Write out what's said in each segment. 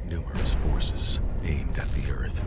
Numerous forces aimed at the Earth.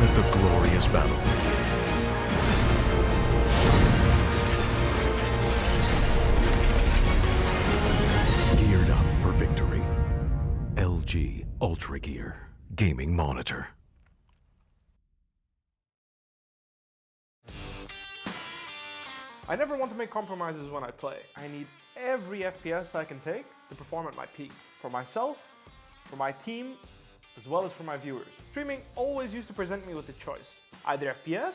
Let the glorious battle begin. Geared up for victory. LG Ultragear Gaming Monitor. I never want to make compromises when I play. I need every FPS I can take to perform at my peak. For myself, for my team, as well as for my viewers. Streaming always used to present me with a choice, either FPS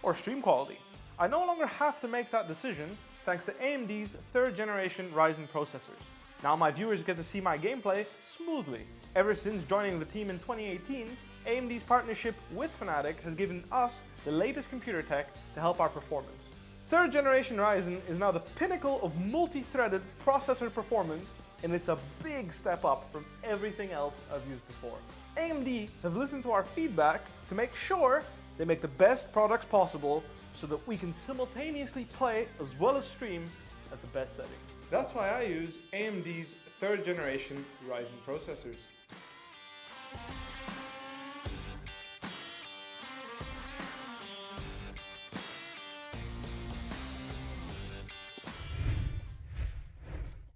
or stream quality. I no longer have to make that decision thanks to AMD's 3rd generation Ryzen processors. Now my viewers get to see my gameplay smoothly. Ever since joining the team in 2018, AMD's partnership with Fnatic has given us the latest computer tech to help our performance. 3rd generation Ryzen is now the pinnacle of multi-threaded processor performance, and it's a big step up from everything else I've used before. AMD have listened to our feedback to make sure they make the best products possible so that we can simultaneously play as well as stream at the best setting. That's why I use AMD's 3rd generation Ryzen processors.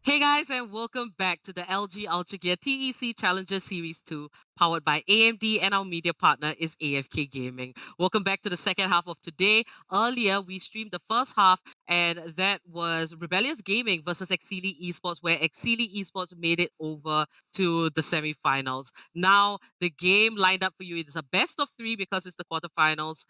Hey guys, and welcome back to the LG Ultragear TEC Challenger Series 2, powered by AMD, and our media partner is AFK Gaming. Welcome back to the second half of today. Earlier, we streamed the first half, and that was Rebellious Gaming versus EXCEELI Esports, where EXCEELI Esports made it over to the semifinals. Now, the game lined up for you is a best of 3 because it's the quarterfinals.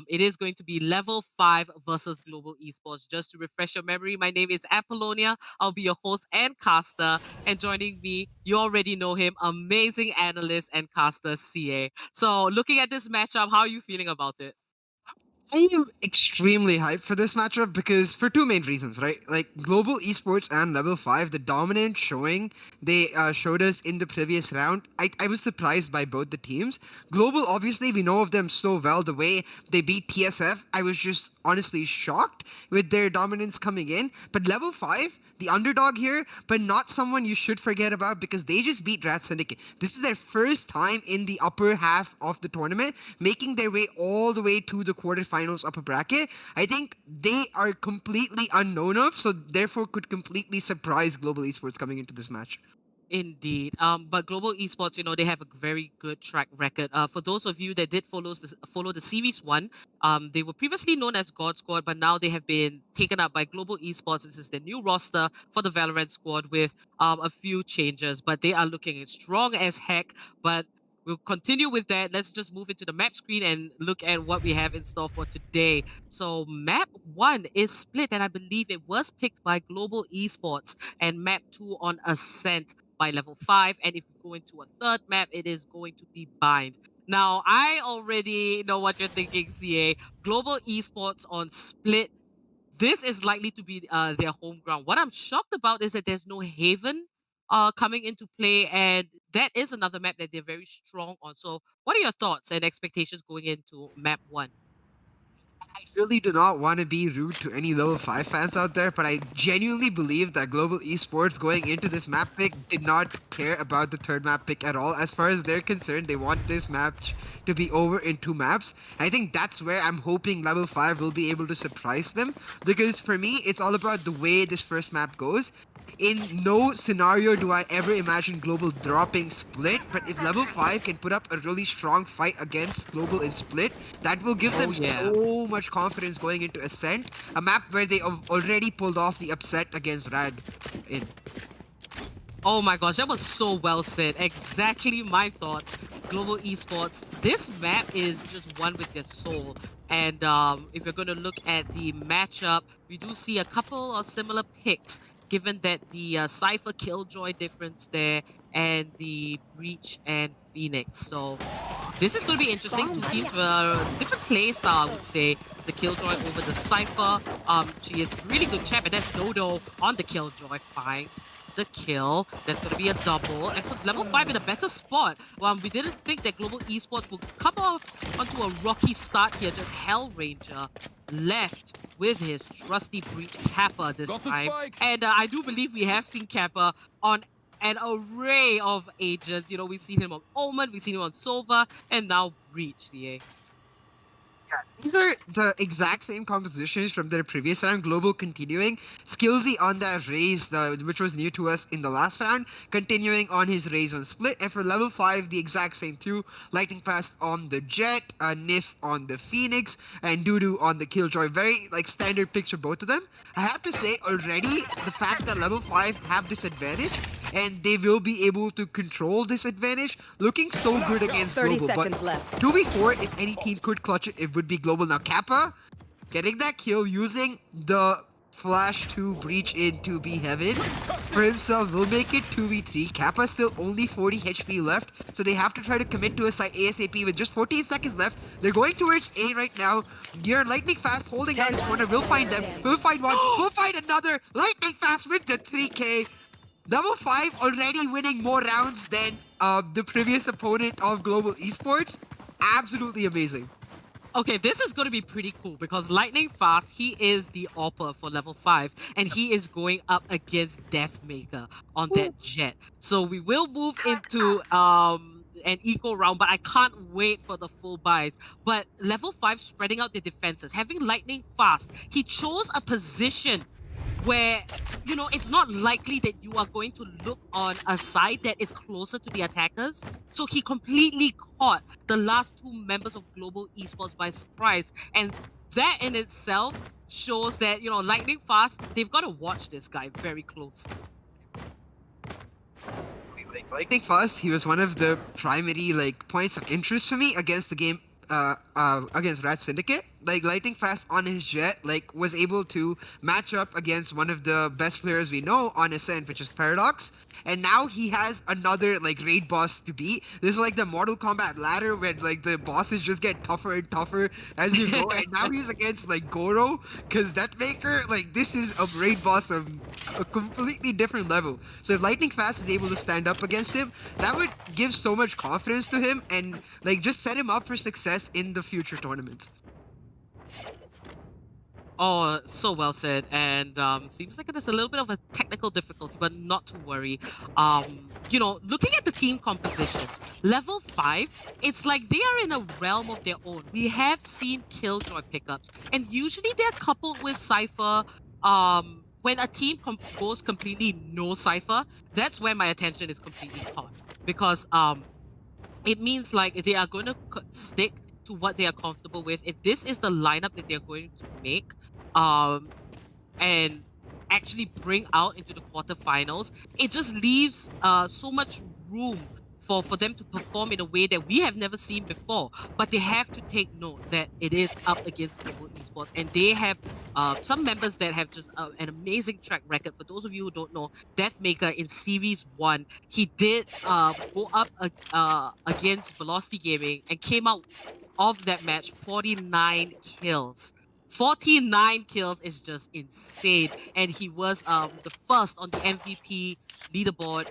It is going to be level 5 versus Global Esports. Just to refresh your memory, my name is Apollonia. I'll be your host and caster. And joining me, you already know him, amazing analyst and caster CA. So looking at this matchup, how are you feeling about it? I am extremely hyped for this matchup because for two main reasons, right? Like Global Esports and Level 5, the dominant showing they showed us in the previous round, I was surprised by both the teams. Global, obviously, we know of them so well. The way they beat TSF, I was just honestly shocked with their dominance coming in. But Level 5, the underdog here, but not someone you should forget about because they just beat Rat Syndicate. This is their first time in the upper half of the tournament, making their way all the way to the quarterfinals upper bracket. I think they are completely unknown of, so therefore could completely surprise Global Esports coming into this match. Indeed. But Global Esports, they have a very good track record. For those of you that did follow the Series 1, they were previously known as God Squad, but now they have been taken up by Global Esports. This is the new roster for the Valorant squad with a few changes, but they are looking strong as heck. But we'll continue with that. Let's just move into the map screen and look at what we have in store for today. So map 1 is split, and I believe it was picked by Global Esports, and map 2 on Ascent by level 5. And if we go into a third map, it is going to be Bind. Now, I already know what you're thinking, CA. Global Esports on Split. This is likely to be their home ground. What I'm shocked about is that there's no Haven coming into play, and that is another map that they're very strong on. So what are your thoughts and expectations going into map 1? I really do not want to be rude to any Level 5 fans out there, but I genuinely believe that Global Esports going into this map pick did not care about the third map pick at all. As far as they're concerned, they want this match to be over in 2 maps. I think that's where I'm hoping Level 5 will be able to surprise them, because for me, it's all about the way this first map goes. In no scenario do I ever imagine Global dropping Split, but if Level 5 can put up a really strong fight against Global in Split, that will give them so much confidence going into Ascent, a map where they have already pulled off the upset against Rad in. Oh my gosh, that was so well said. Exactly my thoughts. Global Esports, this map is just one with their soul. And if you're going to look at the matchup, we do see a couple of similar picks, given that the Cypher Killjoy difference there and the Breach and Phoenix. So this is going to be interesting. Two teams with a different play style, I would say. The Killjoy over the Cypher. She is really good champ, and that's Dodo on the Killjoy. Finds the kill. That's going to be a double and puts level 5 in a better spot. We didn't think that Global Esports would come off onto a rocky start here. Just Hellranger left with his trusty Breach Kappa this time. And I do believe we have seen Kappa on an array of agents. We've seen him on Omen, we've seen him on Sova, and now Breach, CA. These are the exact same compositions from their previous round, Global continuing. Skillsy on that raise, which was new to us in the last round, continuing on his raise on Split. And for level 5, the exact same too. Lightning Fast on the Jet, Nif on the Phoenix, and Doodoo on the Killjoy. Very standard picks for both of them. I have to say already, the fact that level 5 have this advantage, and they will be able to control this advantage, looking so good against Global. But left. 2v4, if any team could clutch it, it would be Global. Now Kappa getting that kill using the flash to breach into B Heaven for himself will make it 2v3. Kappa still only 40 HP left, so they have to try to commit to a site ASAP with just 14 seconds left. They're going towards A right now. Near Lightning Fast holding down this corner. We'll find them. We'll find one. We'll find another. Lightning Fast with the 3k. Level 5 already winning more rounds than the previous opponent of Global Esports. Absolutely amazing. Okay, this is going to be pretty cool because Lightning Fast, he is the AWPer for level 5 and he is going up against Deathmaker on that Jet. So we will move into an equal round, but I can't wait for the full buys. But level 5 spreading out their defenses, having Lightning Fast, he chose a position where, it's not likely that you are going to look on a side that is closer to the attackers. So he completely caught the last 2 members of Global Esports by surprise. And that in itself shows that, Lightning Fast, they've got to watch this guy very closely. Lightning Fast, he was one of the primary points of interest for me against the game against Rat Syndicate. like Lightning Fast on his jet, like was able to match up against one of the best players we know on Ascent, which is Paradox. And now he has another like raid boss to beat. This is like the Mortal Kombat ladder where like the bosses just get tougher and tougher as you go. And now he's against like Goro, because Deathmaker, like this is a raid boss of a completely different level. So if Lightning Fast is able to stand up against him, that would give so much confidence to him and like just set him up for success in the future tournaments. Oh, so well said. And seems like there's a little bit of a technical difficulty, but not to worry. You know, looking at the team compositions, level 5, it's like they are in a realm of their own. We have seen Killjoy pickups, and usually they're coupled with Cypher. When a team goes completely no Cypher, that's when my attention is completely caught. Because it means like they are going to stick to what they are comfortable with. If this is the lineup that they're going to make and actually bring out into the quarterfinals, it just leaves so much room for them to perform in a way that we have never seen before. But they have to take note that it is up against Global Esports, and they have some members that have just an amazing track record. For those of you who don't know, Deathmaker in Series 1, he did go up against Velocity Gaming and came out of that match 49 kills. 49 kills is just insane, and he was the first on the MVP leaderboard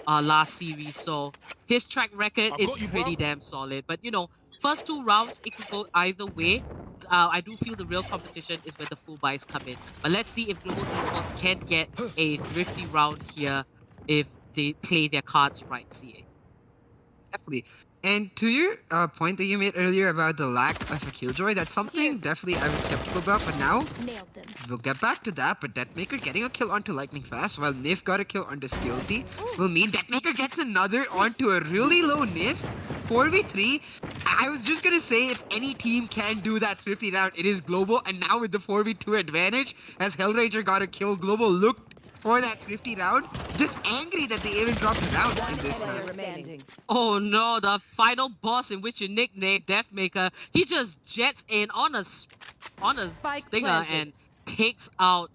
last series. So his track record is pretty damn solid. But you know, first 2 rounds it could go either way. I do feel the real competition is when the full buys come in. But let's see if Global Esports can get a thrifty round here if they play their cards right, CA. Definitely. And to your point that you made earlier about the lack of a Killjoy, that's something definitely I was skeptical about, but now we'll get back to that. But Deathmaker getting a kill onto Lightning Fast while Nif got a kill onto Skillsy will mean Deathmaker gets another onto a really low Nif. 4v3. I was just gonna say, if any team can do that thrifty round, it is Global. And now with the 4v2 advantage, as Hellraiser got a kill, Global looked for that thrifty round, just angry that they even dropped a round in this round. Oh no, the final boss in which you nickname Deathmaker, he just jets in on a stinger and takes out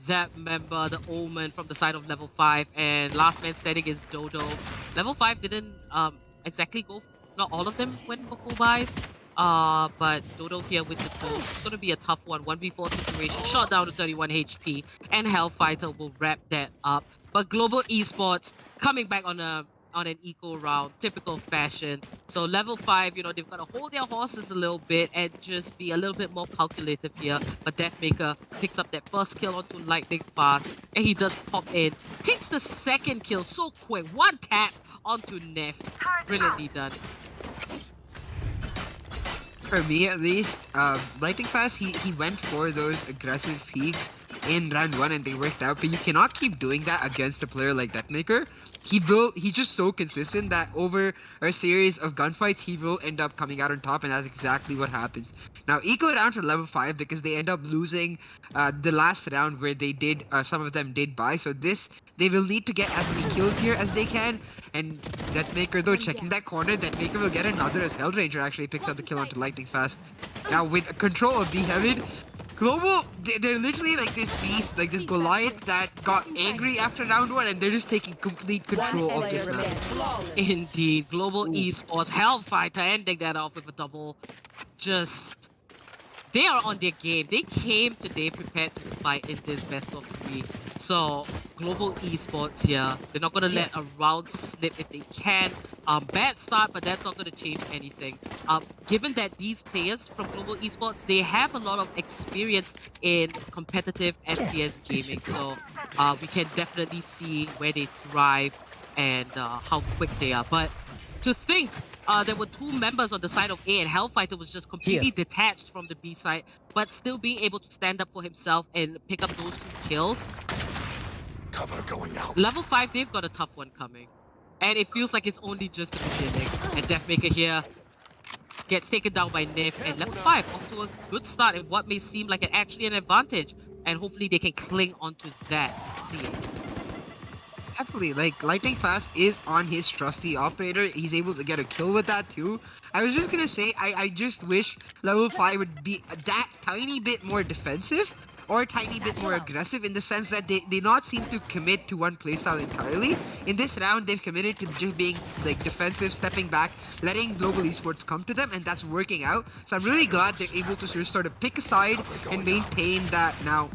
that member, the Omen, from the side of level 5, and last man standing is Dodo. Level 5 didn't exactly go, not all of them went for full buys. But Dodo here with the goal. It's going to be a tough one. 1v4 situation. Shot down to 31 HP. And Hellfighter will wrap that up. But Global Esports coming back on an eco round. Typical fashion. So level 5, you know, they've got to hold their horses a little bit and just be a little bit more calculative here. But Deathmaker picks up that first kill onto Lightning Fast. And he does pop in. Takes the second kill so quick. One tap onto Nef. Brilliantly done. For me at least, Lightning Fast, he went for those aggressive peaks in round 1 and they worked out, but you cannot keep doing that against a player like Deathmaker. He's just so consistent that over a series of gunfights, he will end up coming out on top, and that's exactly what happens. Now, eco down for level 5 because they end up losing the last round where they did, some of them did buy, so they will need to get as many kills here as they can. And Deathmaker, though, checking that corner, Deathmaker will get another as Hellraiser actually picks up the kill onto Lightning Fast. Now, with control of B-Heaven, Global, they're literally like this beast, like this Goliath that got angry after round 1, and they're just taking complete control of this map. Indeed, Global Esports, Hellfighter ending that off with a double. Just, they are on their game. They came today prepared to fight in this best of 3. So, Global Esports here, they're not going to let a round slip if they can. Bad start, but that's not going to change anything. Given that these players from Global Esports, they have a lot of experience in competitive FPS gaming. So, we can definitely see where they thrive and how quick they are. But to think there were 2 members on the side of A, and Hellfighter was just completely detached from the B side, but still being able to stand up for himself and pick up those 2 kills. Cover going out. Level 5, they've got a tough one coming. And it feels like it's only just the beginning. And Deathmaker here gets taken down by Nif. And level 5 off to a good start in what may seem like actually an advantage. And hopefully they can cling onto that. See it. Definitely, like Lightning Fast is on his trusty operator. He's able to get a kill with that too. I was just gonna say, I just wish level 5 would be that tiny bit more defensive or a tiny bit more aggressive in the sense that they not seem to commit to one playstyle entirely. In this round, they've committed to just being like defensive, stepping back, letting Global Esports come to them, and that's working out. So I'm really glad they're able to just sort of pick a side and maintain that now.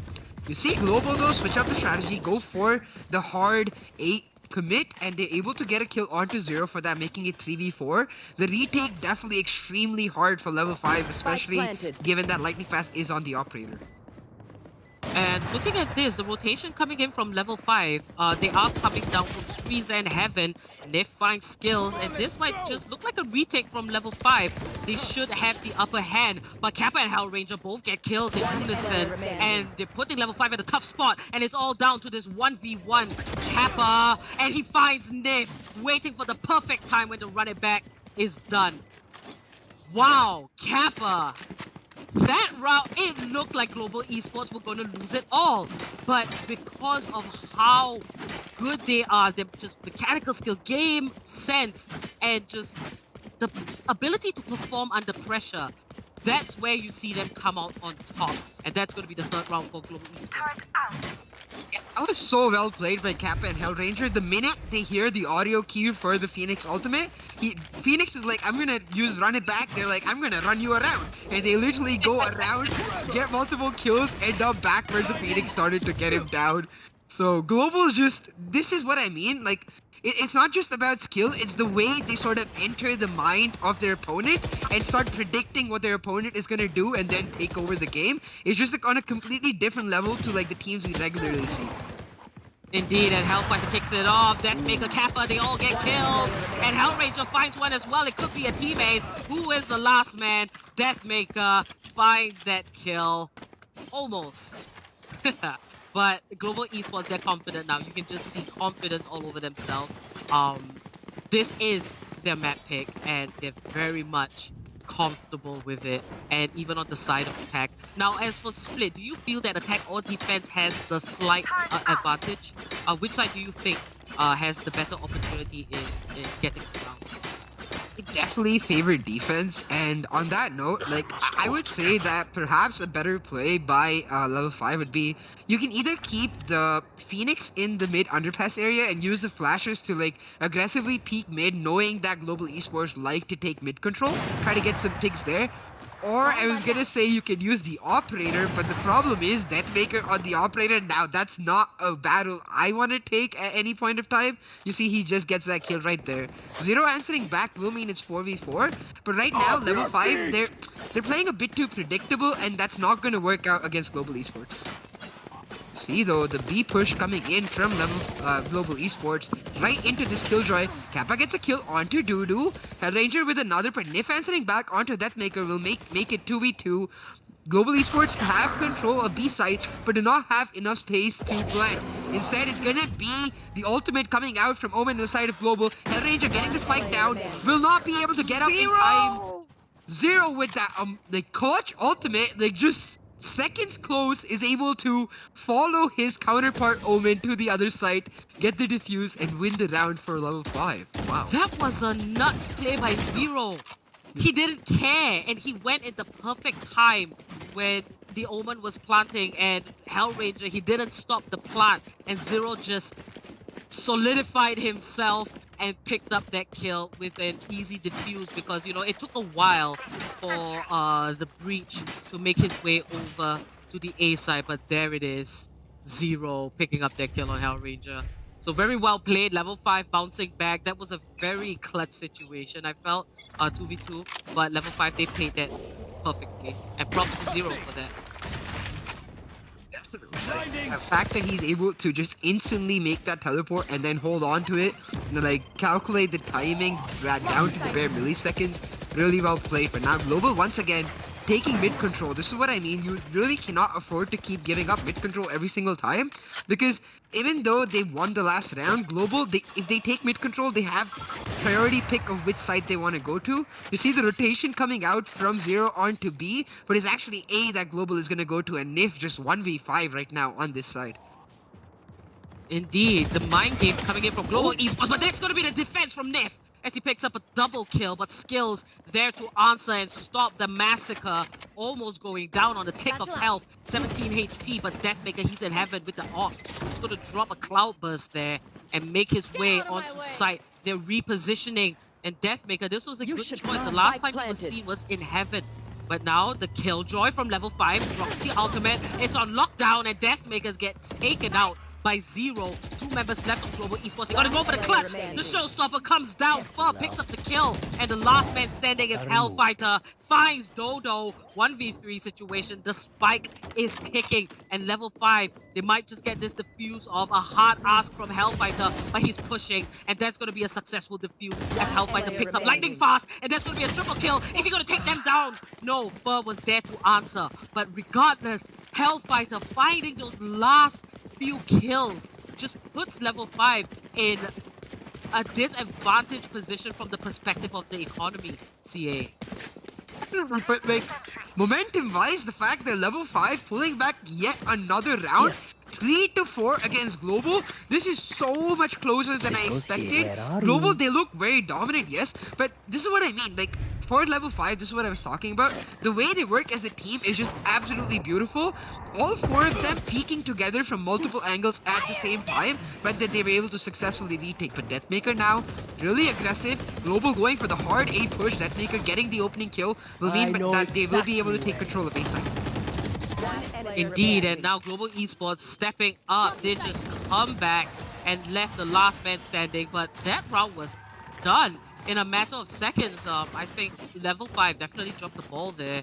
You see Global though switch up the strategy, go for the hard 8 commit, and they're able to get a kill onto 0 for that, making it 3v4. The retake definitely extremely hard for level 5, especially given that Lightning Fast is on the operator. And looking at this, the rotation coming in from level 5, they are coming down from screens and heaven. Nif finds skills, and this might just look like a retake from level 5. They should have the upper hand, but Kappa and Hellranger both get kills in unison, and they're putting level 5 at a tough spot, and it's all down to this 1v1 Kappa, and he finds Nif, waiting for the perfect time when the run it back is done. Wow, Kappa! That round, it looked like Global Esports were going to lose it all. But because of how good they are, their just mechanical skill, game sense, and just the ability to perform under pressure, that's where you see them come out on top. And that's going to be the third round for Global Esports. That was so well played by Kappa and Hellranger. The minute they hear the audio cue for the Phoenix ultimate, Phoenix is like, I'm gonna use run it back. They're like, I'm gonna run you around. And they literally go around, get multiple kills, end up back where the Phoenix started to get him down. So Global is just, this is what I mean. Like, it's not just about skill, it's the way they sort of enter the mind of their opponent and start predicting what their opponent is going to do and then take over the game. It's just like on a completely different level to like the teams we regularly see. Indeed, and Hellfighter kicks it off. Deathmaker, Kappa, they all get kills. And Hellranger finds one as well. It could be a team ace. Who is the last man? Deathmaker finds that kill. Almost. But Global Esports, they're confident now. You can just see confidence all over themselves. This is their map pick, and they're very much comfortable with it, and even on the side of attack. Now, as for split, do you feel that attack or defense has the slight advantage? Which side do you think has the better opportunity in getting the rounds? Definitely favor defense, and on that note, like I would say that perhaps a better play by level 5 would be you can either keep the Phoenix in the mid underpass area and use the flashers to like aggressively peek mid, knowing that Global Esports like to take mid control, try to get some picks there. Or I was gonna say you can use the operator, but the problem is Deathmaker on the operator. Now that's not a battle I want to take at any point of time. You see, he just gets that kill right there. Zero answering back will mean it's 4v4, but right now level 5 they're playing a bit too predictable, and that's not gonna work out against Global Esports. See though, the B push coming in from Global Esports right into this killjoy. Kappa gets a kill onto Doodoo. Hellranger with another, but Nif answering back onto Deathmaker will make it 2v2. Global Esports have control of B side, but do not have enough space to plant. Instead, it's gonna be the ultimate coming out from Omen on the side of Global. Hellranger getting the spike down, will not be able to get up in time. Zero with that like clutch ultimate, like just seconds close, is able to follow his counterpart Omen to the other side, get the defuse, and win the round for level 5. Wow. That was a nuts play by Zero. He didn't care, and he went at the perfect time when the Omen was planting, and Hellranger, he didn't stop the plant, and Zero just solidified himself and picked up that kill with an easy defuse, because, you know, it took a while for the breach to make his way over to the A side, but there it is. Zero picking up that kill on Hellranger. So very well played. Level 5 bouncing back. That was a very clutch situation, I felt. 2v2, but level 5, they played that perfectly. And props to Zero for that. The fact that he's able to just instantly make that teleport and then hold on to it, and then, like, calculate the timing down to the bare milliseconds, really well played. But now Global once again taking mid control. This is what I mean. You really cannot afford to keep giving up mid control every single time, because even though they won the last round, Global, if they take mid control, they have priority pick of which side they want to go to. You see the rotation coming out from Zero onto B, but it's actually A that Global is going to go to, and Nif just 1v5 right now on this side. Indeed, the mind game coming in from Global Esports, but that's going to be the defense from Nif as he picks up a double kill, but Skills there to answer and stop the massacre, almost going down on the tick of health, 17 HP, but Deathmaker, he's in heaven with the AWP. He's going to drop a cloudburst there and make his way onto site. They're repositioning, and Deathmaker, this was a good choice. The last time he was seen was in heaven. But now the Killjoy from level 5 drops the ultimate. It's on lockdown, and Deathmakers gets taken out by 0. 2 members left of Global Esports. They gotta go for the clutch. The showstopper comes down far, picks up the kill, and the last man standing is Hellfighter. Finds Dodo. 1v3 situation. The spike is ticking, and level 5, they might just get this defuse of a hard ask from Hellfighter, but he's pushing, and that's gonna be a successful defuse as Hellfighter picks up lightning fast, and that's gonna be a triple kill. Is he gonna take them down? No, Fur was there to answer, but regardless, Hellfighter finding those last few kills just puts level 5 in a disadvantaged position from the perspective of the economy, CA. But like, momentum-wise, the fact that level 5 pulling back yet another round, 3-4 against Global, this is so much closer than I expected. Global, they look very dominant, yes, but this is what I mean, like, for level 5, this is what I was talking about. The way they work as a team is just absolutely beautiful. All 4 of them peeking together from multiple angles at the same time, but that they were able to successfully retake. But Deathmaker now, really aggressive. Global going for the hard A push. Deathmaker getting the opening kill will mean that they will be able to take control of A side. Indeed, and now Global Esports stepping up. They just come back and left the last man standing, but that round was done in a matter of seconds. I think level 5 definitely dropped the ball there,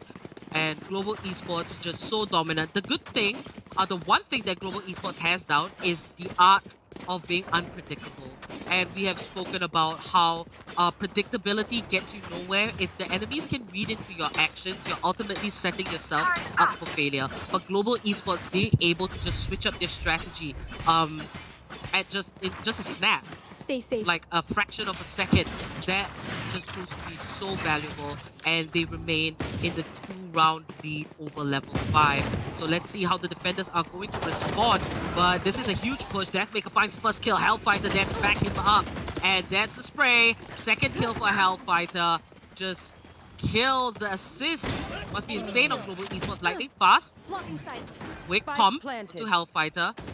and Global Esports just so dominant. The good thing, the one thing that Global Esports has down is the art of being unpredictable. And we have spoken about how predictability gets you nowhere. If the enemies can read into your actions, you're ultimately setting yourself up for failure. But Global Esports being able to just switch up their strategy at just a snap, Stay safe. like a fraction of a second, that just proves to be so valuable, and they remain in the 2-round lead over level 5. So let's see how the defenders are going to respond, but this is a huge push. Deathmaker finds the first kill. Hellfighter then back him up, and that's the spray. Second kill for Hellfighter. Just kills the assists. Must be insane on Global Esports. Lightning fast. Quick pump to Hellfighter. It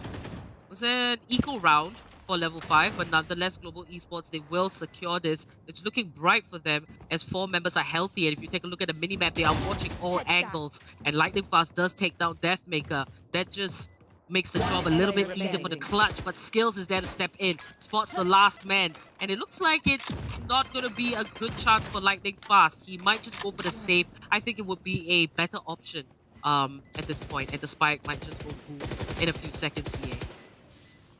was an equal round for level 5, but nonetheless, Global Esports, they will secure this. It's looking bright for them as 4 members are healthy, and if you take a look at the minimap, they are watching all angles, and Lightning Fast does take down Deathmaker. That just makes the job a little bit easier for the clutch, but Skills is there to step in, spots the last man, and it looks like it's not going to be a good chance for Lightning Fast. He might just go for the save. I think it would be a better option at this point, and the spike might just go boom in a few seconds here.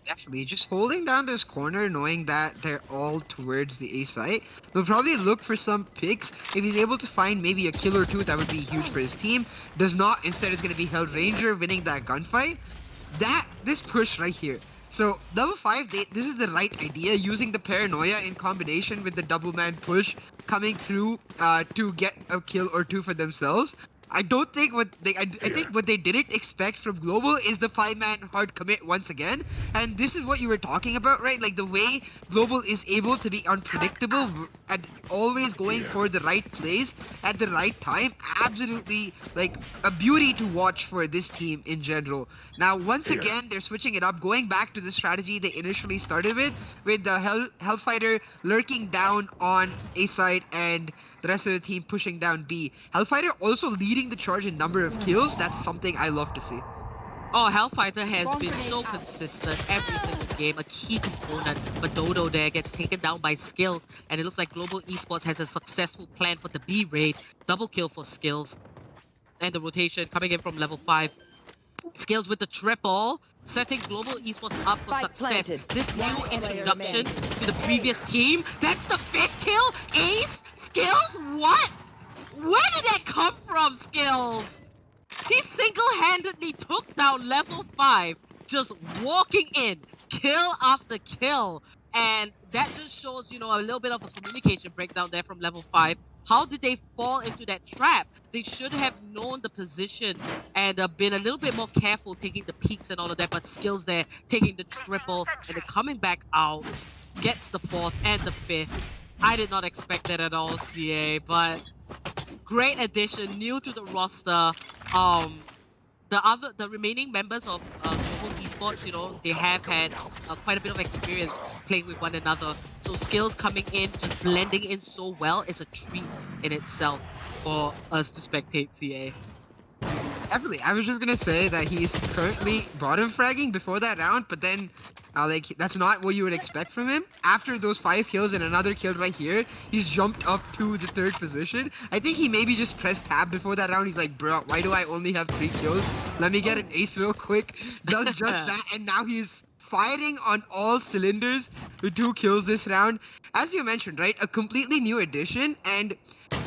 Definitely, just holding down this corner, knowing that they're all towards the A site. He'll probably look for some picks. If he's able to find maybe a kill or 2, that would be huge for his team. Does not, instead is going to be Hell Ranger winning that gunfight. This push right here. So, level 5, this is the right idea, using the paranoia in combination with the double man push coming through to get a kill or 2 for themselves. I don't think I think what they didn't expect from Global is the 5-man hard commit once again, and this is what you were talking about, right? Like the way Global is able to be unpredictable and always going for the right plays at the right time. Absolutely, like a beauty to watch for this team in general. Now, once again, they're switching it up, going back to the strategy they initially started with the Hellfighter lurking down on A side and the rest of the team pushing down B. Hellfighter also leading the charge in number of kills. That's something I love to see. Oh, Hellfighter has been so consistent every single game, a key component. But Dodo there gets taken down by Skills, and it looks like Global Esports has a successful plan for the B raid. Double kill for Skills, and the rotation coming in from level 5. Skills with the triple, setting Global Esports up for success. This new introduction to the previous team, that's the 5th kill? Ace? Skills? What? Where did that come from, Skills? He single-handedly took down level 5, just walking in, kill after kill. And that just shows, you know, a little bit of a communication breakdown there from level 5. How did they fall into that trap? They should have known the position and been a little bit more careful taking the peaks and all of that, but Skills there taking the triple and then coming back out, gets the 4th and the 5th. I did not expect that at all, CA, but great addition, new to the roster. The remaining members of Global Esports, you know, they have had quite a bit of experience playing with one another. So Skills coming in, just blending in so well is a treat in itself for us to spectate, CA. Definitely. I was just gonna say that he's currently bottom fragging before that round, but then like that's not what you would expect from him. After those 5 kills and another kill right here, he's jumped up to the 3rd position. I think he maybe just pressed tab before that round. He's like, bro, why do I only have 3 kills? Let me get an ace real quick. Does just that, and now he's firing on all cylinders with 2 kills this round. As you mentioned, right, a completely new addition, and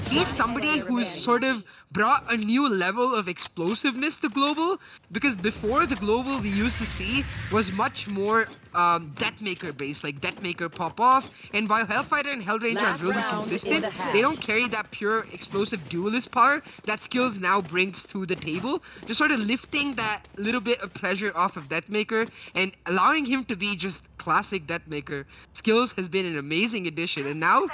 he's somebody who's sort of brought a new level of explosiveness to Global, because before the Global we used to see was much more Deathmaker based, like Deathmaker pop off, and while Hellfighter and Hellranger are really consistent, they don't carry that pure explosive duelist power that Skills now brings to the table, just sort of lifting that little bit of pressure off of Deathmaker and allowing him to be just classic Deathmaker. Skills has been an amazing addition, and now,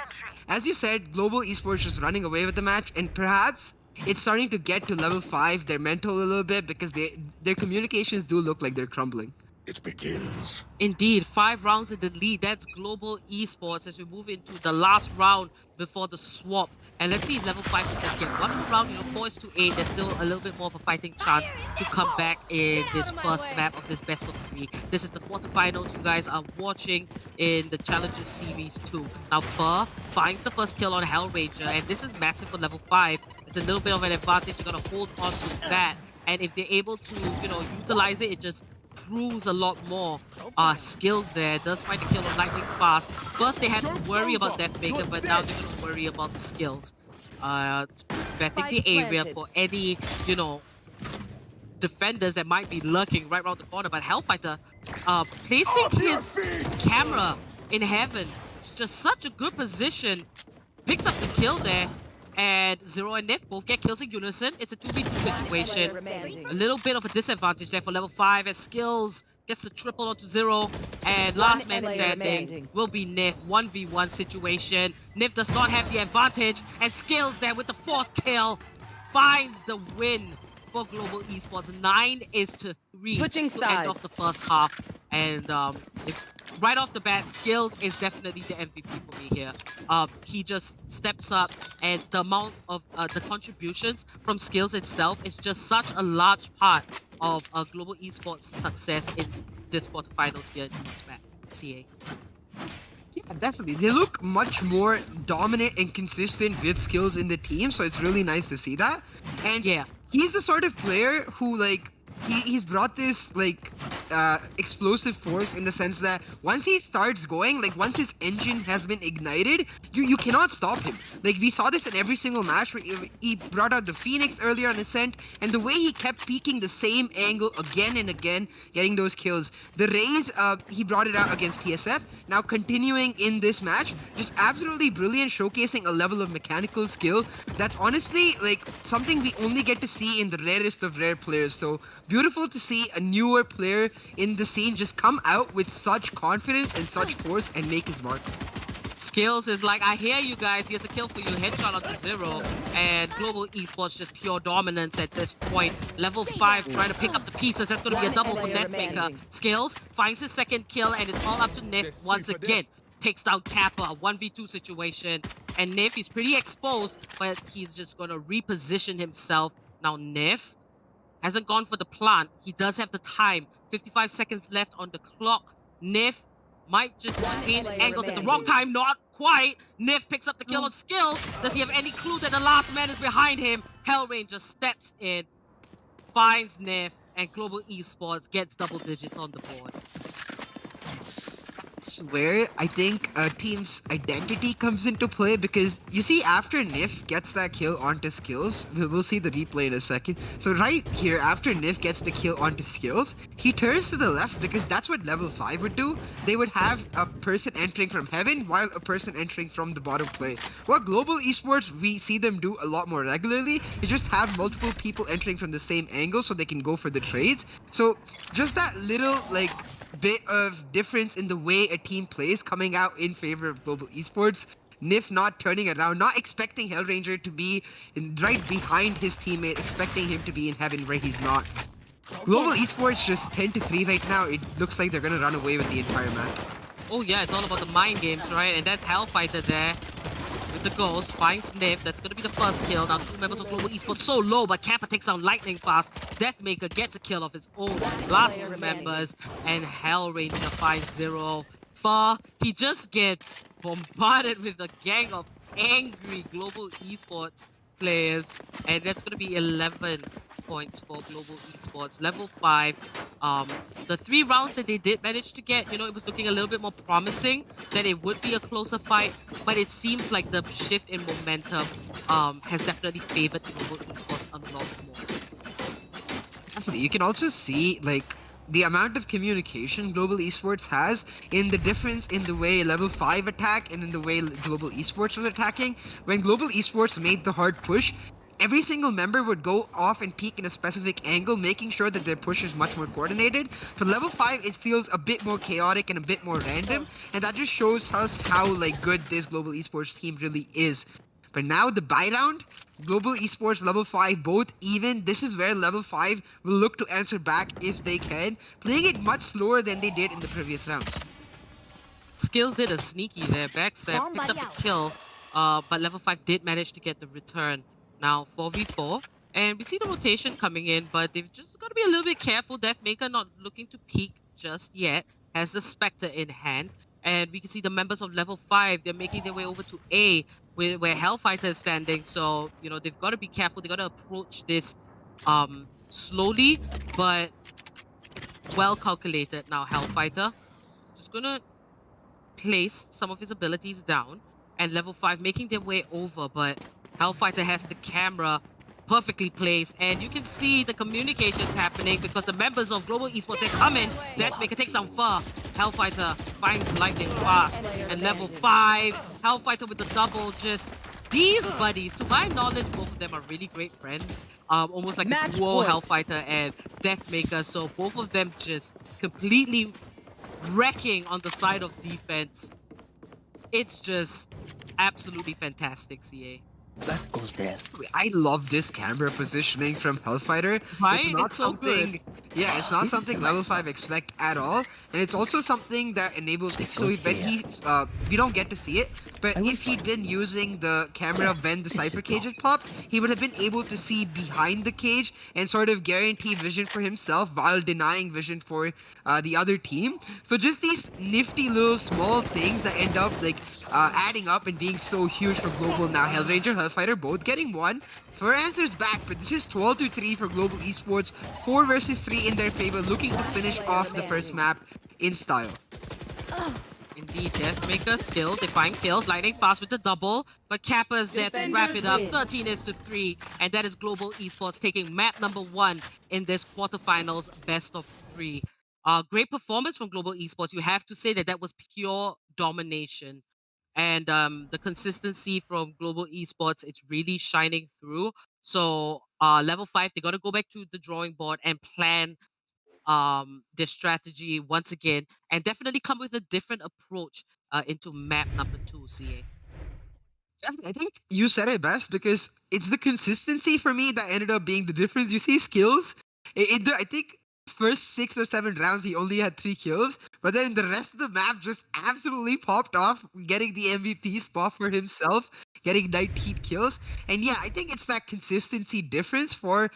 as you said, Global Esports just running away with the match, and perhaps it's starting to get to level 5, their mental a little bit, because their communications do look like they're crumbling. It begins. Indeed, 5 rounds in the lead. That's Global Esports as we move into the last round before the swap. And let's see if level 5 can get one more round. You know, 4 is to 8. There's still a little bit more of a fighting chance to come back in this first map of this best of 3. This is the quarterfinals you guys are watching in the Challenges Series 2. Now, Fur finds the first kill on Hellranger, and this is massive for level 5. It's a little bit of an advantage. You're gonna hold on to that. And if they're able to, you know, utilize it, it just proves a lot more skills there. Does find the kill on lightning fast. First they had to worry about Deathmaker, but now they're gonna worry about skills. Vetting the area for any, you know, defenders that might be lurking right around the corner. But Hellfighter placing his camera in heaven. It's just such a good position. Picks up the kill there. And Zero and Nif both get kills in unison. It's a 2v2 situation. A little bit of a disadvantage there for level 5 as Skills gets the triple onto Zero. And last man standing will be Nif. 1v1 situation. Nif does not have the advantage. And Skills there with the 4th kill finds the win for Global Esports. 9 is to 3 Switching to sides. end off the first half. And it's right off the bat, Skills is definitely the MVP for me here. He just steps up, and the amount of the contributions from Skills itself is just such a large part of Global Esports' success in this quarterfinals here in this map. CA. Yeah, definitely. They look much more dominant and consistent with Skills in the team, so it's really nice to see that. And yeah, he's the sort of player who, like, he's brought this, like, explosive force in the sense that once he starts going, like, once his engine has been ignited, you cannot stop him. Like, we saw this in every single match where he brought out the Phoenix earlier on Ascent, and the way he kept peeking the same angle again and again, getting those kills. The Raze, he brought it out against TSF. Now continuing in this match, just absolutely brilliant, showcasing a level of mechanical skill that's honestly, like, something we only get to see in the rarest of rare players. So beautiful to see a newer player in the scene just come out with such confidence and such force and make his mark. Skills is like, I hear you guys, here's a kill for you, headshot onto Zero, and Global Esports just pure dominance at this point. Level 5 trying to pick up the pieces, that's going to be a double for Deathmaker. Skills finds his 2nd kill, and it's all up to Nif once again. Takes down Kappa, a 1v2 situation, and Nif is pretty exposed, but he's just going to reposition himself. Now Nif hasn't gone for the plant. He does have the time. 55 seconds left on the clock. Nif might just change angles at the wrong time. Not quite. Nif picks up the kill on Skills. Does he have any clue that the last man is behind him? Hellranger steps in, finds Nif, and Global Esports gets double digits on the board. that's where I think a team's identity comes into play, because you see after Nif gets that kill onto skills, we'll see the replay in a second. So right here, after Nif gets the kill onto skills, he turns to the left because that's what level 5 would do. They would have a person entering from heaven while a person entering from the bottom plane. What Global Esports, we see them do a lot more regularly, is just have multiple people entering from the same angle so they can go for the trades. So just that little like bit of difference in the way a team plays coming out in favor of Global Esports. Nif not turning around, not expecting Hellranger to be right behind his teammate, expecting him to be in heaven where he's not. Global Esports just 10-3 right now. It looks like they're gonna run away with the entire map. Oh yeah, it's all about the mind games, right? And that's Hellfighter there with the ghost, finds Sniff. That's gonna be the first kill. Now 2 members of Global Esports so low, but Kappa takes down lightning fast. Deathmaker gets a kill of his own. Last 2 members, and Hellranger finds 0. He just gets bombarded with a gang of angry Global Esports players, and that's gonna be 11 points for Global Esports. Level 5, the 3 rounds that they did manage to get, you know, it was looking a little bit more promising that it would be a closer fight, but it seems like the shift in momentum has definitely favored Global Esports a lot more. Absolutely. You can also see like the amount of communication Global Esports has in the difference in the way level 5 attack and in the way Global Esports was attacking. When Global Esports made the hard push, every single member would go off and peek in a specific angle, making sure that their push is much more coordinated. For level 5, it feels a bit more chaotic and a bit more random, and that just shows us how like good this Global Esports team really is. But now the buy round, Global Esports level 5 both even. This is where level 5 will look to answer back if they can, playing it much slower than they did in the previous rounds. Skills did a sneaky there, backstab, picked up the kill, but level 5 did manage to get the return. Now 4v4, and we see the rotation coming in, but they've just got to be a little bit careful. Deathmaker not looking to peek just yet, has the Spectre in hand, and we can see the members of level 5, they're making their way over to A, where Hellfighter is standing. So, you know, they've got to be careful. They've got to approach this slowly, but well calculated. Now Hellfighter just gonna place some of his abilities down, and level 5 making their way over, but Hellfighter has the camera perfectly placed, and you can see the communications happening because the members of Global Esports, they're coming. Deathmaker takes down Fur. Hellfighter finds lightning fast, and level 5, Hellfighter with the double. Just these buddies, to my knowledge, both of them are really great friends. Almost like a duo, Hellfighter and Deathmaker. So both of them just completely wrecking on the side of defense. It's just absolutely fantastic, CA. That goes there. I love this camera positioning from Hellfighter. Right? It's not It's so something. good. Yeah, it's not This is something my level spot. 5 expect at all, and it's also something that enables. This So goes when here. he, we don't get to see it, but I will if he'd find been using the camera Yes, when the this Cypher should cage go. had popped, he would have been able to see behind the cage and sort of guarantee vision for himself while denying vision for the other team. So just these nifty little small things that end up like adding up and being so huge for Global. Now Hellranger, Hellfighter both getting one. For answers back, but this is 12-3 for Global Esports. 4 versus 3 in their favor, looking to finish off the first map in style. Indeed, Deathmaker skills, they find kills, lightning fast with the double, but Kappa's there to wrap it up. 13-3, and that is Global Esports taking map number 1 in this quarterfinals best of 3. Great performance from Global Esports. You have to say that that was pure domination. And the consistency from Global Esports, it's really shining through. So level 5, they got to go back to the drawing board and plan their strategy once again, and definitely come with a different approach into map number 2, CA. I think you said it best, because it's the consistency for me that ended up being the difference. You see skills. I think first 6 or 7 rounds he only had 3 kills, but then in the rest of the map just absolutely popped off, getting the MVP spot for himself, getting 19 kills. And yeah, I think it's that consistency difference for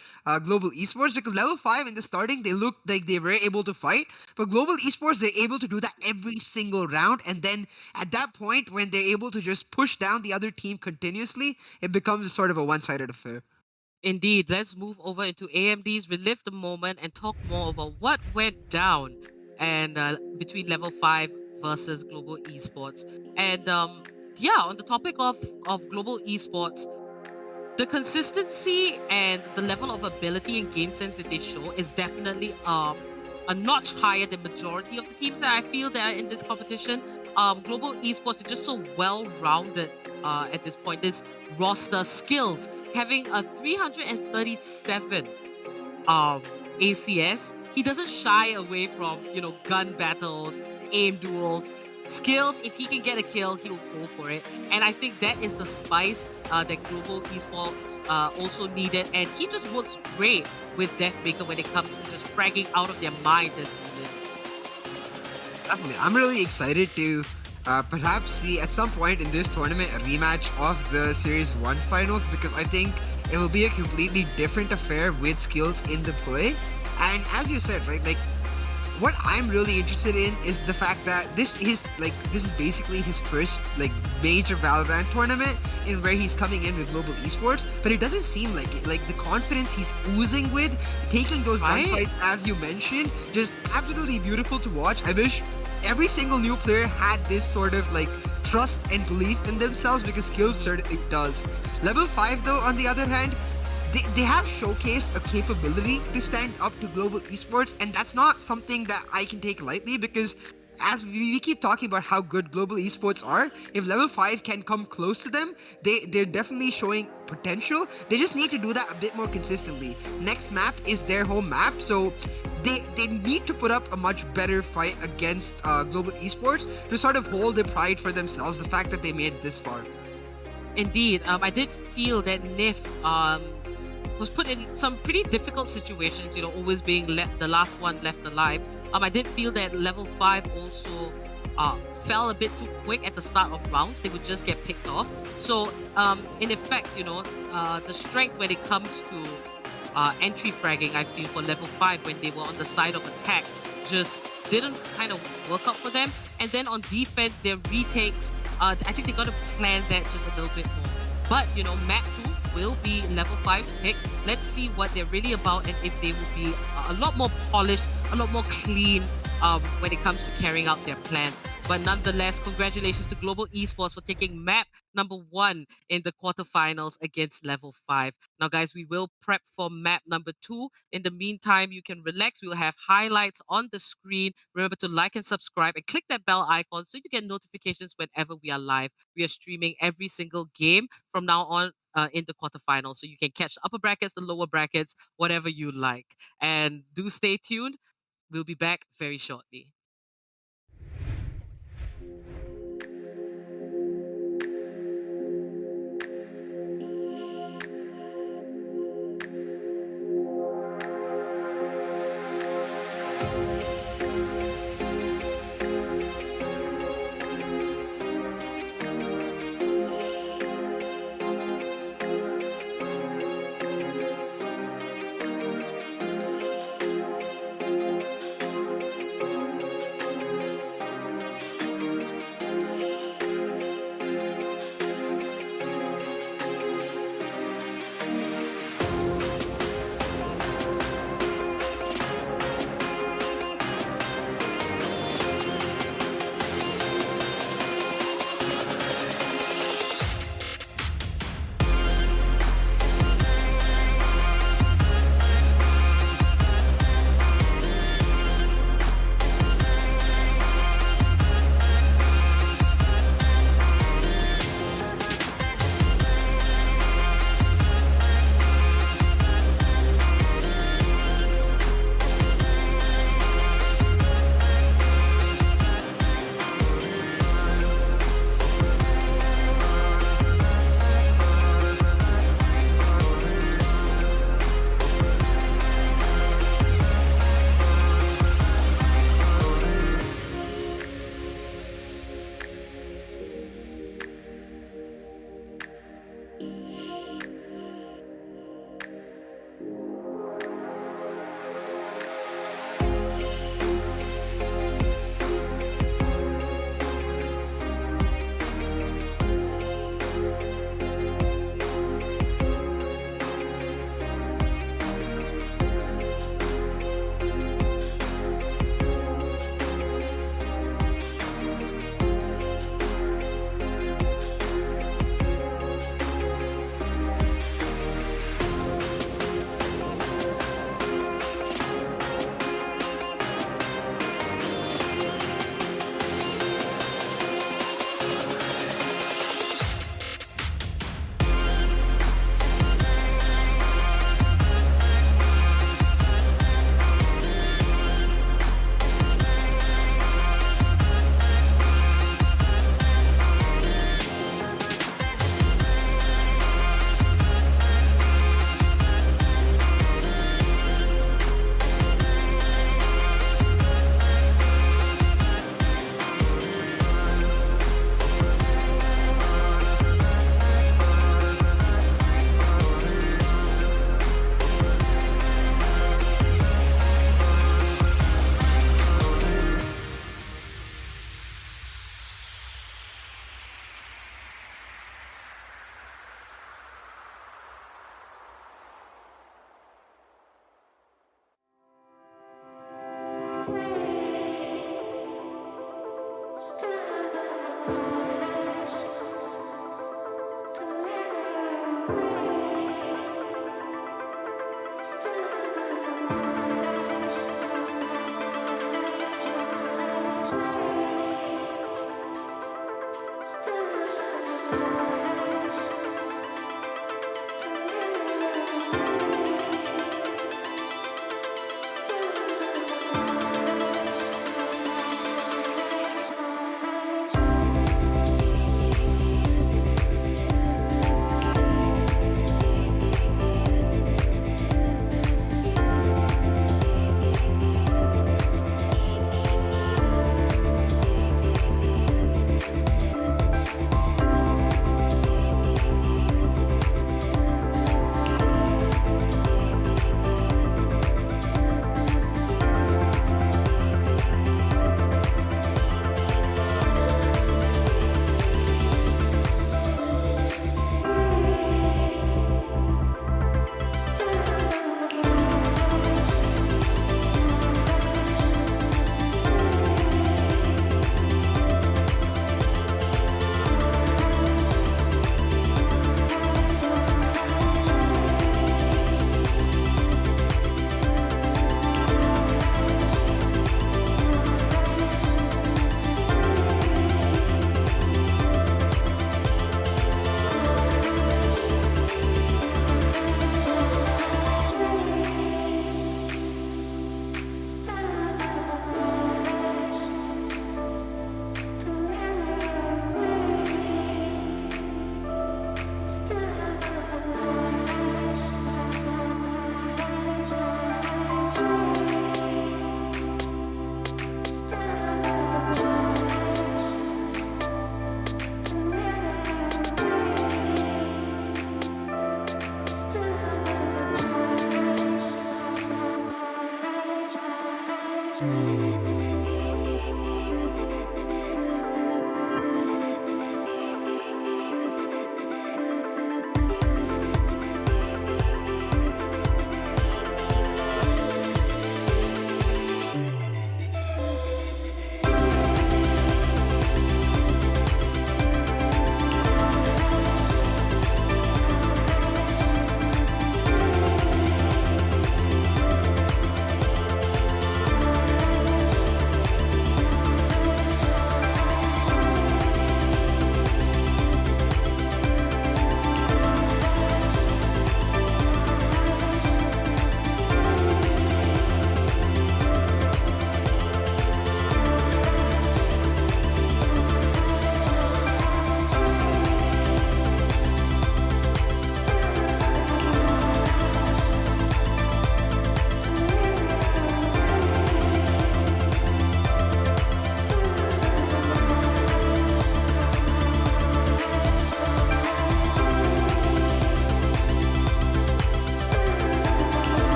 Global Esports, because level 5 in the starting, they looked like they were able to fight, but Global Esports, they're able to do that every single round, and then at that point when they're able to just push down the other team continuously, it becomes sort of a one-sided affair. Indeed, let's move over into AMD's relive the moment and talk more about what went down and between level 5 versus global esports. And yeah, on the topic of global esports, the consistency and the level of ability and game sense that they show is definitely a notch higher than majority of the teams that I feel that are in this competition. Global esports are just so well-rounded at this point. This roster skills, having a 337 ACS, he doesn't shy away from, gun battles, aim duels, skills. If he can get a kill, he'll go for it. And I think that is the spice that global esports also needed. And he just works great with Deathmaker when it comes to just fragging out of their minds and do this. Definitely. I'm really excited to perhaps see at some point in this tournament a rematch of the Series 1 finals, because I think it will be a completely different affair with skills in the play. And as you said, right, like, what I'm really interested in is the fact that this is basically his first major Valorant tournament in where he's coming in with global esports, but it doesn't seem like it. Like, the confidence he's oozing with, taking those gunfights, as you mentioned, just absolutely beautiful to watch. I wish every single new player had this sort of trust and belief in themselves, because skills certainly does. Level 5 though, on the other hand, they have showcased a capability to stand up to global esports, and that's not something that I can take lightly, because as we keep talking about how good global esports are, if level 5 can come close to them, they're definitely showing potential. They just need to do that a bit more consistently. Next map is their home map, so they need to put up a much better fight against global esports to sort of hold their pride for themselves, the fact that they made it this far. Indeed, I did feel that NIF was put in some pretty difficult situations, always being the last one left alive. I did feel that level 5 also fell a bit too quick at the start of rounds. They would just get picked off. So in effect, the strength when it comes to entry fragging, I feel, for level 5 when they were on the side of attack just didn't kind of work out for them. And then on defense, their retakes, I think they got to plan that just a little bit more. But, map 2 will be level 5's pick. Let's see what they're really about, and if they will be a lot more polished, a lot more clean when it comes to carrying out their plans. But nonetheless, congratulations to Global Esports for taking map number 1 in the quarterfinals against level 5. Now, guys, we will prep for map number 2. In the meantime, you can relax. We will have highlights on the screen. Remember to like and subscribe and click that bell icon so you get notifications whenever we are live. We are streaming every single game from now on in the quarterfinals, so you can catch the upper brackets, the lower brackets, whatever you like. And do stay tuned. We'll be back very shortly.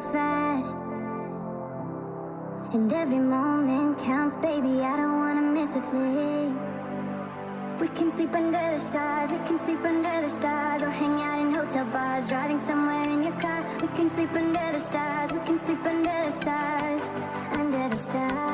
so fast. And every moment counts, baby, I don't wanna miss a thing. We can sleep under the stars, we can sleep under the stars, or hang out in hotel bars, driving somewhere in your car. We can sleep under the stars, we can sleep under the stars, under the stars.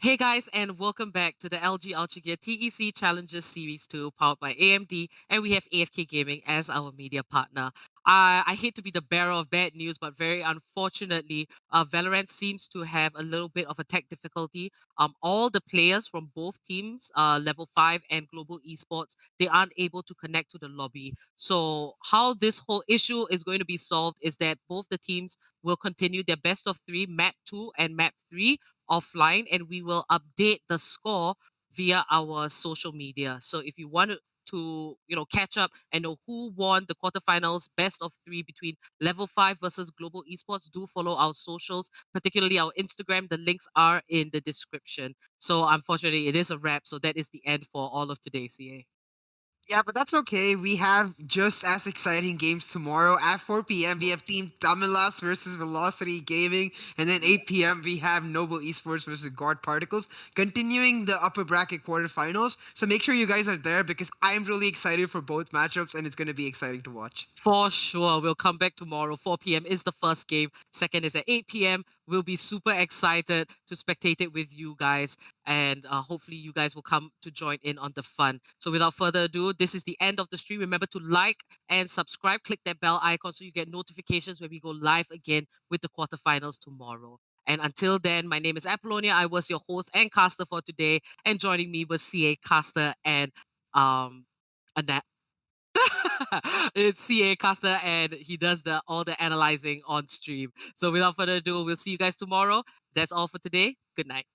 Hey guys, and welcome back to the LG Ultragear TEC Challenges Series 2, powered by AMD, and we have AFK Gaming as our media partner. I hate to be the bearer of bad news, but very unfortunately, Valorant seems to have a little bit of a tech difficulty. All the players from both teams, Level 5 and Global Esports, they aren't able to connect to the lobby. So how this whole issue is going to be solved is that both the teams will continue their best of 3, map 2 and map 3, offline, and we will update the score via our social media. So if you want to catch up and know who won the quarterfinals best of 3 between level 5 versus global esports, do follow our socials, particularly our Instagram. The links are in the description. So unfortunately it is a wrap, so that is the end for all of today, CA. Yeah, but that's okay. We have just as exciting games tomorrow. At 4 p.m., we have Team Tamilas versus Velocity Gaming. And then 8 p.m., we have Noble Esports versus God Particles, continuing the upper bracket quarterfinals. So make sure you guys are there because I'm really excited for both matchups and it's going to be exciting to watch. For sure. We'll come back tomorrow. 4 p.m. is the first game. Second is at 8 p.m. We'll be super excited to spectate it with you guys. And hopefully you guys will come to join in on the fun. So without further ado, this is the end of the stream. Remember to like and subscribe. Click that bell icon so you get notifications when we go live again with the quarterfinals tomorrow. And until then, my name is Apollonia. I was your host and caster for today. And joining me was CA caster and Annette. It's CA Caster, and he does all the analyzing on stream. So without further ado, we'll see you guys tomorrow. That's all for today. Good night.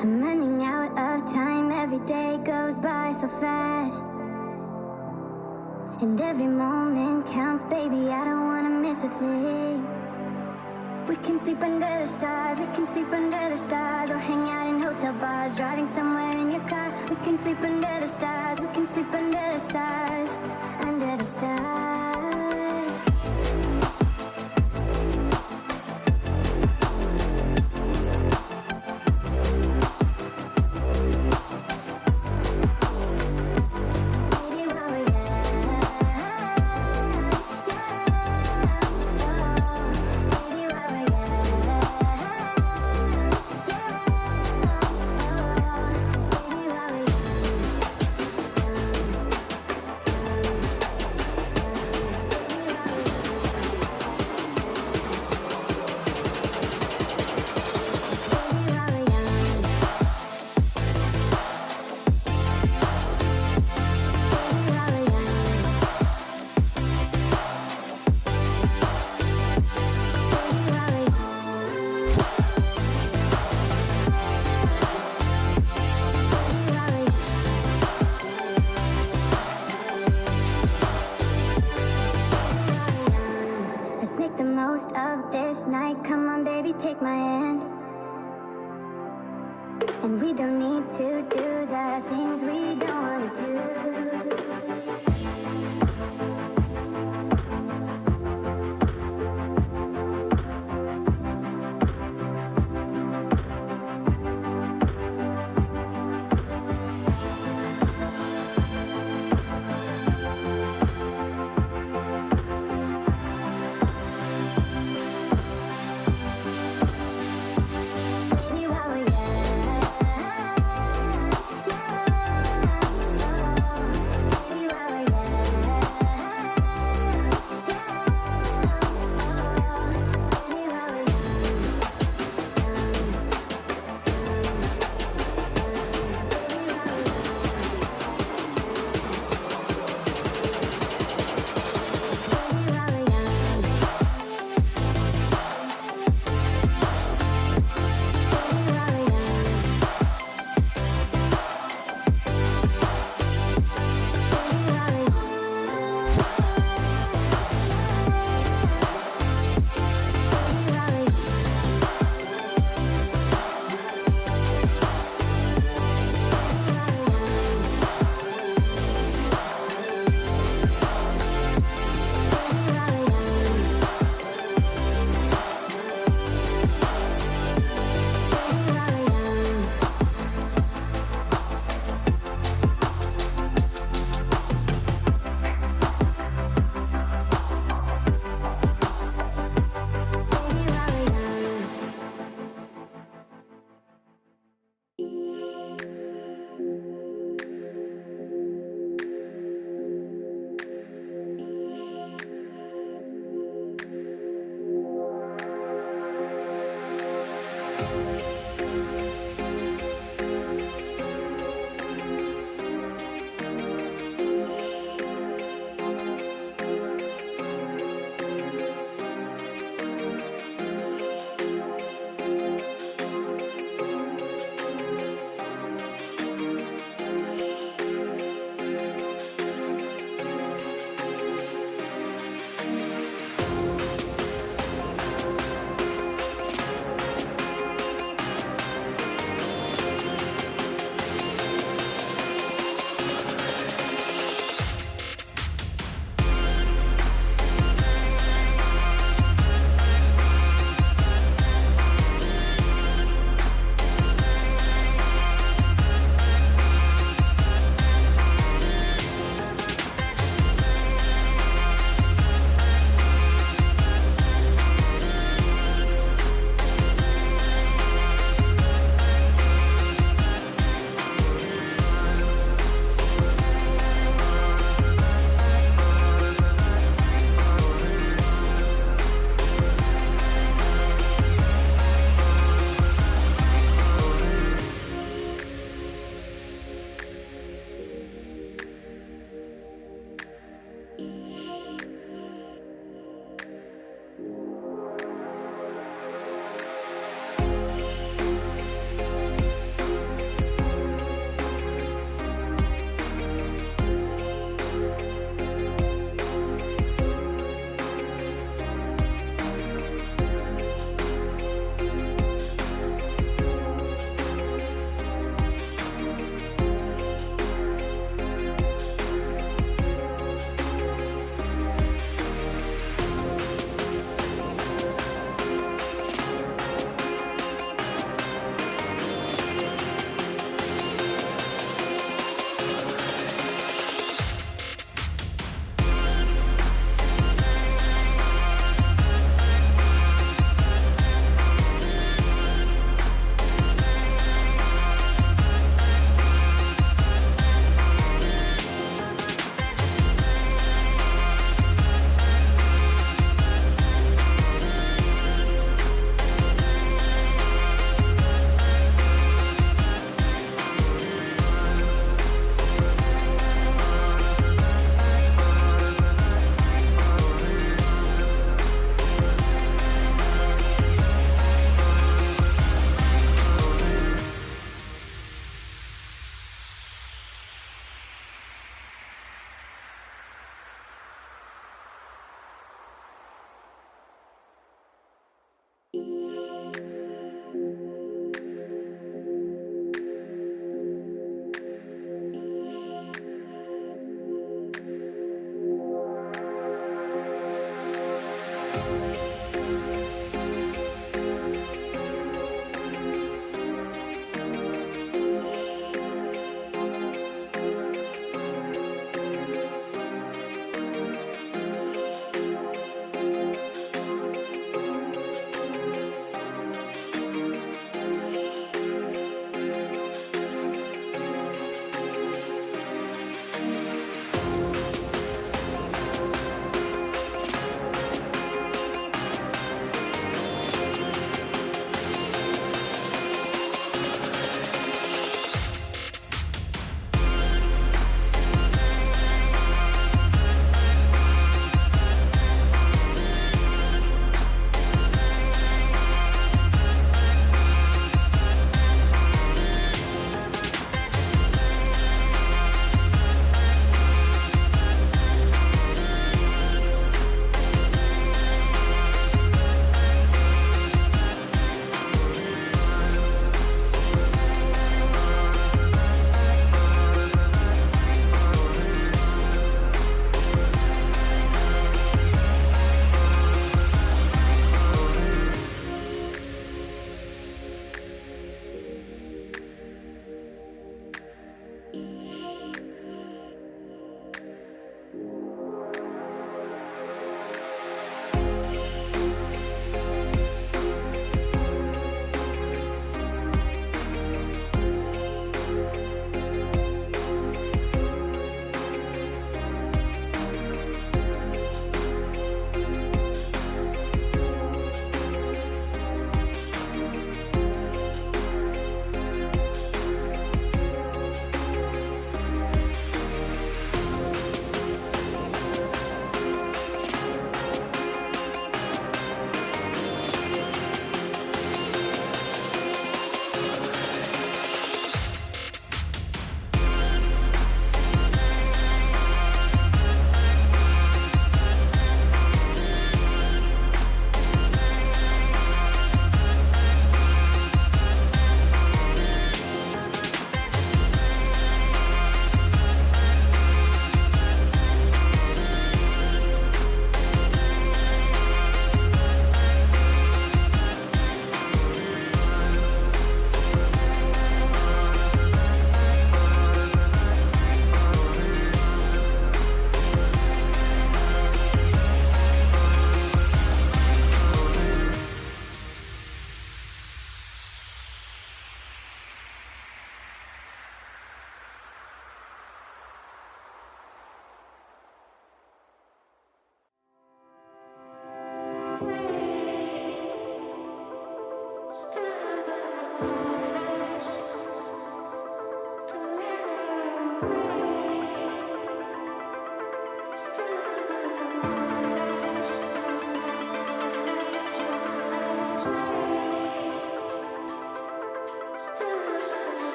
I'm running out of time, every day goes by so fast. And every moment counts, baby, I don't wanna miss a thing. We can sleep under the stars, we can sleep under the stars, or hang out in hotel bars, driving somewhere in your car. We can sleep under the stars, we can sleep under the stars, under the stars. Make the most of this night. Come on, baby, take my hand. And we don't need to do the things we don't want to do.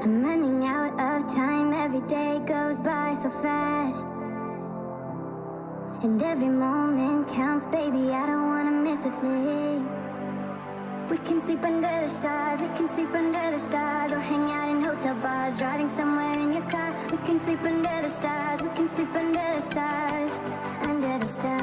I'm running out of time, every day goes by so fast. And every moment counts, baby, I don't wanna miss a thing. We can sleep under the stars, we can sleep under the stars, or hang out in hotel bars, driving somewhere in your car. We can sleep under the stars, we can sleep under the stars, under the stars.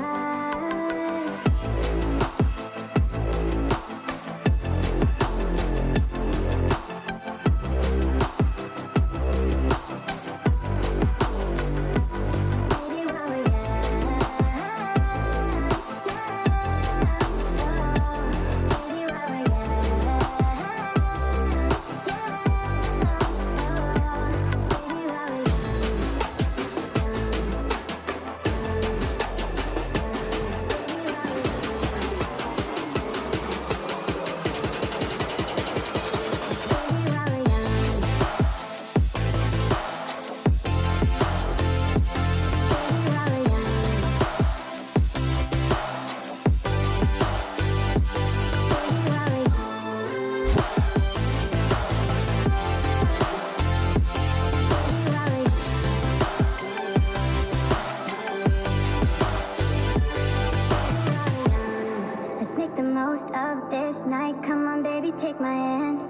Take my hand,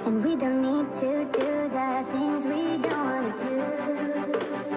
and we don't need to do the things we don't want to do.